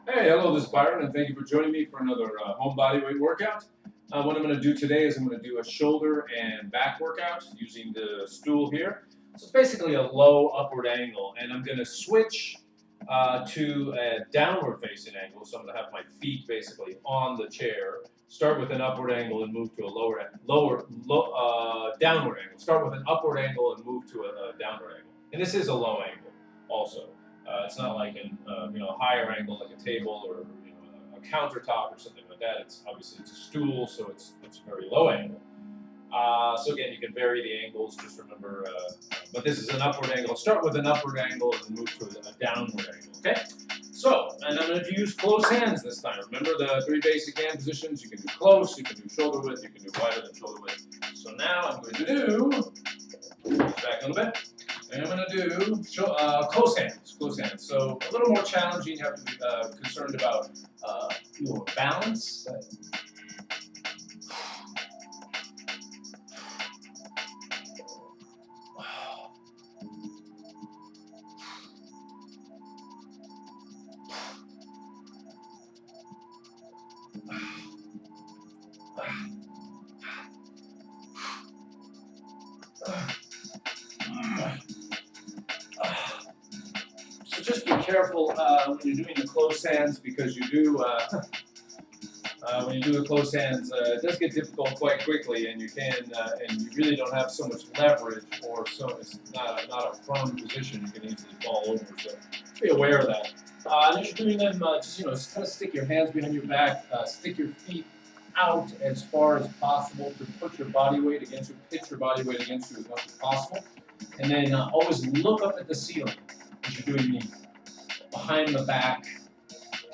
Hey, hello, this is Byron, and thank you for joining me for another home body weight workout. What I'm going to do today is I'm going to do a shoulder and back workout using the stool here. So it's basically a low upward angle, and I'm going to switch to a downward facing angle. So I'm going to have my feet basically on the chair. Start with an upward angle and move to a downward angle. Start with an upward angle and move to a downward angle. And this is a low angle also. It's not like a higher angle like a table or a countertop or something like that. It's obviously it's a stool, so it's a very low angle. So again, you can vary the angles. Just remember, but this is an upward angle. Start with an upward angle and then move to a downward angle. Okay. So, and I'm going to use close hands this time. Remember the three basic hand positions. You can do close, you can do shoulder width, you can do wider than shoulder width. So now I'm going to do back a little bit. And I'm going to do close hands. So a little more challenging. You have to be concerned about your balance. So just be careful when you're doing the close hands, because you do when you do the close hands, it does get difficult quite quickly, and you really don't have so much leverage, or so it's not a firm position. You can easily fall over. So be aware of that. And as you're doing them, just kind of stick your hands behind your back, stick your feet out as far as possible to put your body weight against you, pitch your body weight against you as much as possible, and then always look up at the ceiling as you're doing the behind the back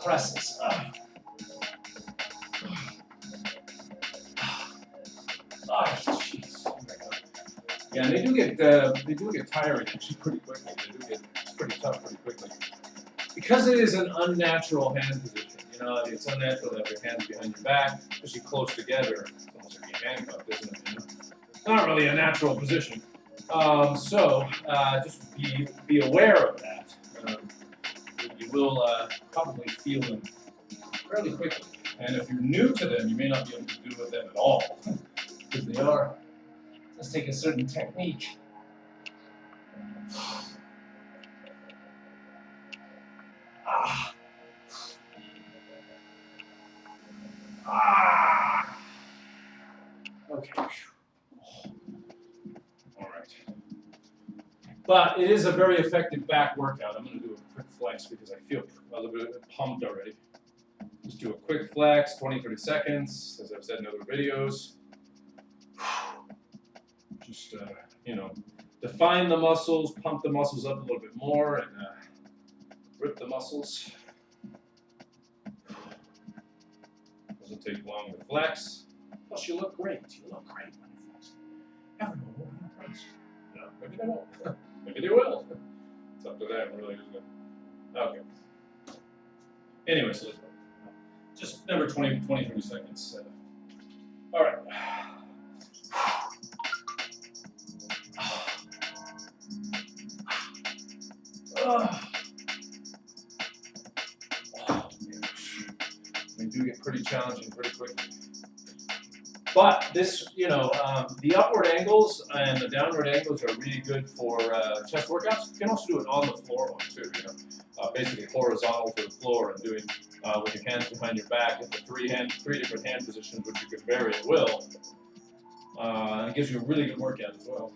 presses. Jeez. Oh my God. Yeah, and they do get tiring actually pretty quickly. They do get pretty tough pretty quickly, because it is an unnatural hand position. It's unnatural to have your hands behind your back, especially close together. It's almost like you're handcuffed, isn't it? Not really a natural position. So just be aware of that. You will probably feel them fairly quickly. And if you're new to them, you may not be able to do with them at all, because they are. Let's take a certain technique. Okay. All right. But it is a very effective back workout. I'm going to do a quick flex because I feel a little bit pumped already. Just do a quick flex, 20, 30 seconds, as I've said in other videos. Just, define the muscles, pump the muscles up a little bit more, and rip the muscles. Doesn't take long to flex. Plus, you look great. You look great when you flex. Everyone will be impressed. No, maybe they won't. Maybe they will. It's up to them, really, isn't it? Okay. Anyway, so let's go. Just number 20, 30 seconds. All right. They do get pretty challenging pretty quickly. But this, the upward angles and the downward angles are really good for chest workouts. You can also do it on the floor one too, basically horizontal to the floor and doing with your hands behind your back in the three different hand positions, which you can vary at will. And it gives you a really good workout as well.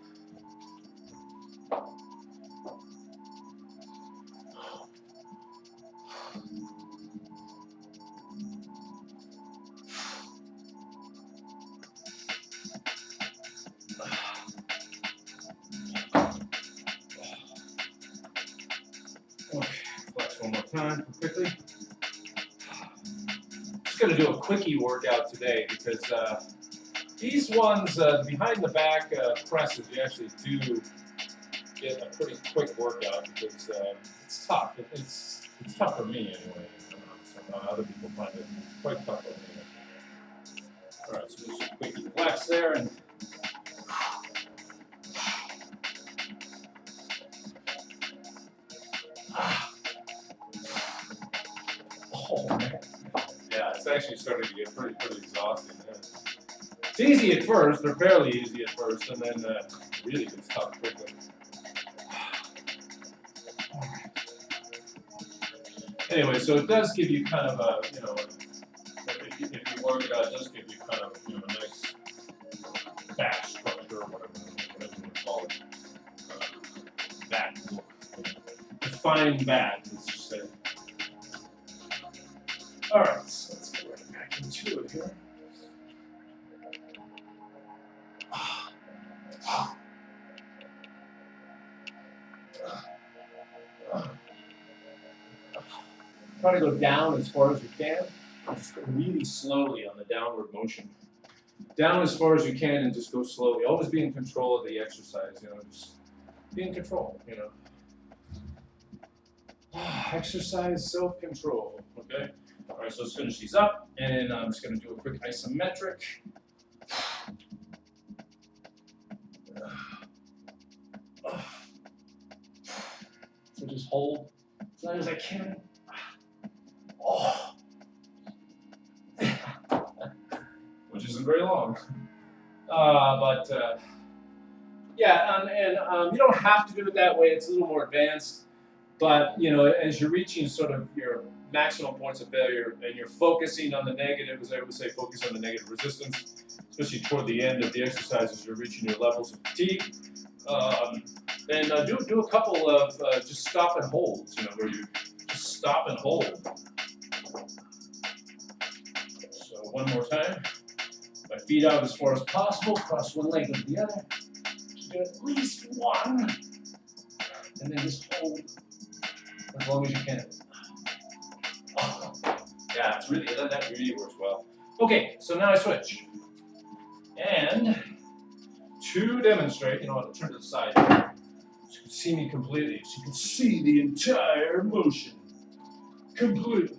Okay, flex one more time quickly. Just going to do a quickie workout today because these ones, behind the back presses, you actually do get a pretty quick workout because it's tough. It's tough for me anyway. Other people find it quite tough for me. All right, so just a quickie flex there, and Oh man. Yeah, it's actually starting to get pretty exhausting. Yeah. It's easy at first, or fairly easy at first, and then really gets tough quickly. Anyway, so it does give you kind of a, you know, if you work it out, it does give you kind of, you know, a nice back structure, or whatever you want to call it. Back look. Defined back, let's just say. All right, so let's get right back into it here. Try to go down as far as you can. Just go really slowly on the downward motion. Down as far as you can and just go slowly. Always be in control of the exercise, you know, just be in control, you know. Exercise self-control, okay? All right, so let's finish these up, and I'm just gonna do a quick isometric. So just hold as long as I can. Oh. Which isn't very long. Yeah, and you don't have to do it that way. It's a little more advanced. But, you know, as you're reaching sort of your maximum points of failure and you're focusing on the negative, as I would say, focus on the negative resistance, especially toward the end of the exercises, you're reaching your levels of fatigue. And do a couple of just stop and holds, you know, where you just stop and hold. So one more time. My feet out as far as possible, cross one leg over the other. Do at least one. And then just hold as long as you can. Oh, yeah, it's really, that really works well. Okay, so now I switch. And to demonstrate, you know, I'll turn to the side here, so you can see me completely, so you can see the entire motion completely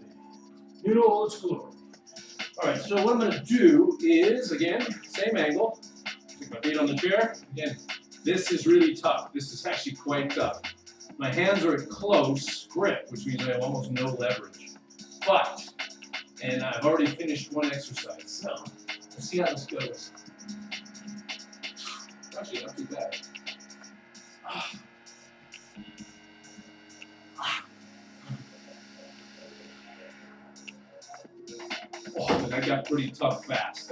in all its glory. All right, so what I'm going to do is, again, same angle, stick my feet on the chair. Again, this is really tough. This is actually quite tough. My hands are at close grip, which means I have almost no leverage. But, and I've already finished one exercise, so let's see how this goes. Actually, not too bad. Oh, but I got pretty tough fast.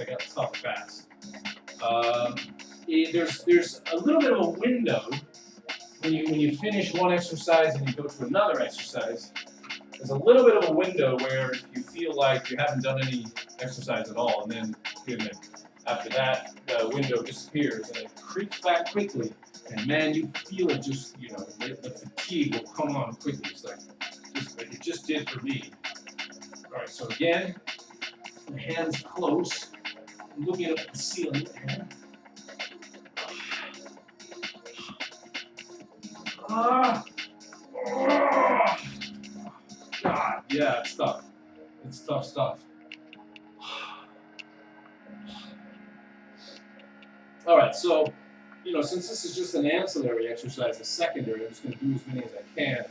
There's a little bit of a window when you finish one exercise and you go to another exercise. There's a little bit of a window where you feel like you haven't done any exercise at all, and then after that, the window disappears and it creeps back quickly. And man, you feel it just, you know, the fatigue will come on quickly. It's like it just did for me. All right, so again, my hands close, I'm looking up at the ceiling. God, yeah, it's tough. It's tough stuff. All right, so, you know, since this is just an ancillary exercise, a secondary, I'm just going to do as many as I can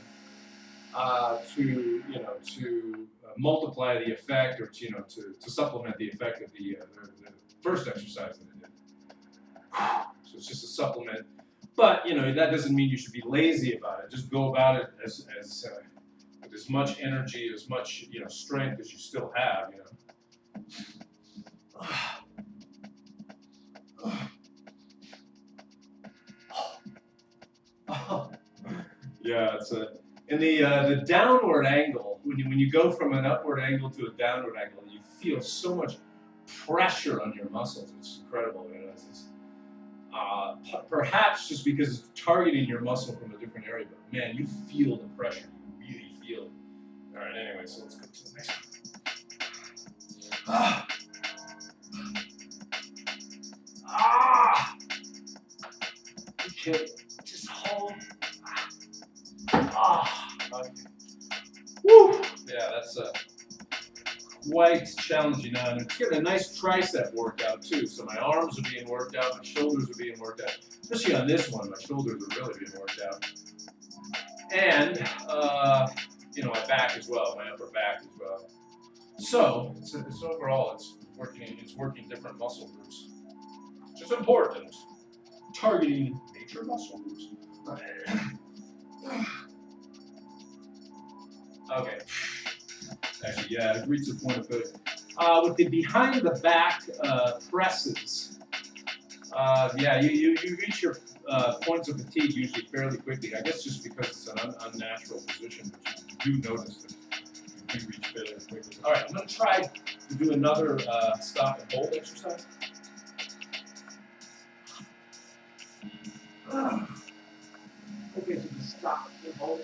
to multiply the effect, or to supplement the effect of the first exercise that I did. So it's just a supplement, but you know that doesn't mean you should be lazy about it. Just go about it with as much energy, as much strength as you still have. Yeah, it's in the downward angle. When you go from an upward angle to a downward angle, you feel so much pressure on your muscles. It's incredible. Perhaps just because it's targeting your muscle from a different area, but man, you feel the pressure. You really feel it. All right. Anyway, so let's go to the next one. Okay. Just hold. Okay. Woo! Yeah, that's quite challenging now. And it's getting a nice tricep workout too. So my arms are being worked out, my shoulders are being worked out. Especially on this one, my shoulders are really being worked out. And my back as well, my upper back as well. So it's overall it's working different muscle groups, which is important. Targeting major muscle groups. Okay. Actually, yeah, I've reached the point of it. With the behind the back presses, yeah, you reach your points of fatigue usually fairly quickly. I guess just because it's an unnatural position, but you do notice that you do reach fairly quickly. All right, I'm going to try to do another stop and hold exercise. Okay, so just stop and hold.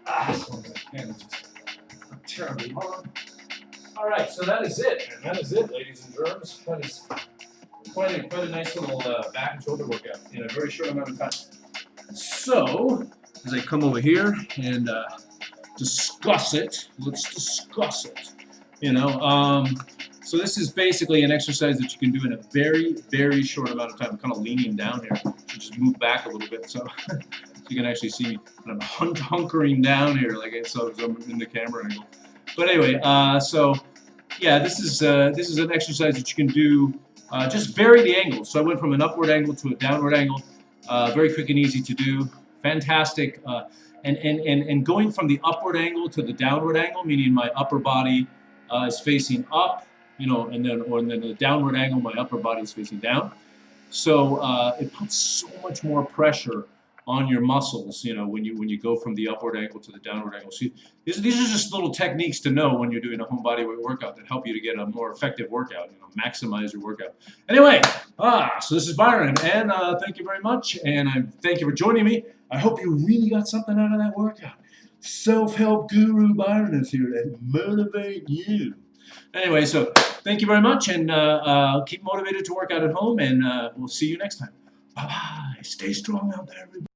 As long as I can, it's just terribly hard. All right, so that is it, and that is it, ladies and germs. That is quite a nice little back and shoulder workout in a very short amount of time. So, as I come over here and discuss it, let's discuss it. So this is basically an exercise that you can do in a very, very short amount of time. I'm kind of leaning down here. So just move back a little bit so, so you can actually see me kind of hunkering down here, like I saw I'm in the camera angle. But anyway, so yeah, this is an exercise that you can do. Just vary the angle. So I went from an upward angle to a downward angle. Very quick and easy to do. Fantastic. And going from the upward angle to the downward angle, meaning my upper body is facing up, and then the downward angle, my upper body is facing down. So it puts so much more pressure on your muscles, when you go from the upward angle to the downward angle. So these are just little techniques to know when you're doing a home body weight workout that help you to get a more effective workout, maximize your workout. Anyway, so this is Byron, and thank you very much, and I thank you for joining me. I hope you really got something out of that workout. Self-help guru Byron is here to motivate you. Anyway, so thank you very much, and keep motivated to work out at home, and we'll see you next time. Bye-bye. Stay strong out there, everybody.